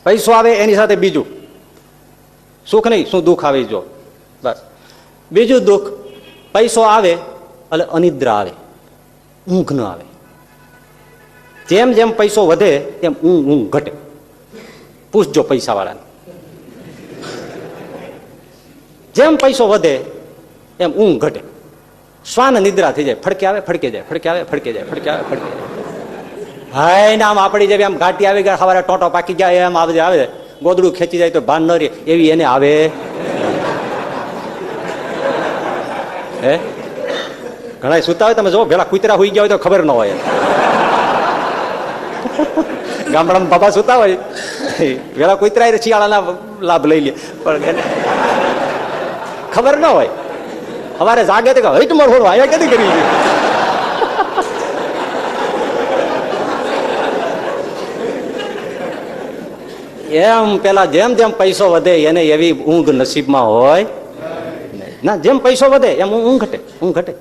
પૈસો આવે એની સાથે બીજું સુખ નહીં, શું દુઃખ આવે જો બસ. બીજું દુઃખ, પૈસો આવે એટલે અનિદ્રા આવે, ઊંઘ ન આવે. જેમ જેમ પૈસો વધે એમ ઊંઘ ઘટે. પૂછજો પૈસા વાળાને. જેમ પૈસો વધે એમ ઊંઘ ઘટે. શ્વાન નિદ્રા થઈ જાય, ફડકે આવે ફડકે જાય, ફડકે આવે ફડકે જાય, ફડકે આવે ફડકે જાય. હાય ને આમ આપડી જેવી આમ ઘાટી આવી ગયા, સવારે ટોટો પાકી જાય એમ આવે, ગોદડું ખેંચી જાય તો ભાન ન રહે એવી એને આવે. હે ઘણા સુતા હોય તમે જો પેલા કૂતરા હોઈ ગયા હોય તો ખબર ન હોય. ગામડામાં બાબા સુતા હોય પેલા કૂતરા શિયાળાના લાભ લઈ લે, પણ ખબર ન હોય. સવારે જાગે તો હઈટ મોર હોડવા અહીંયા ક્યાંથી કરી એમ પેલા જેમ જેમ પૈસો વધે એને એવી ઊંઘ નસીબમાં હોય ના. જેમ પૈસો વધે એમ ઊંઘ ઘટે, ઊંઘ ઘટે.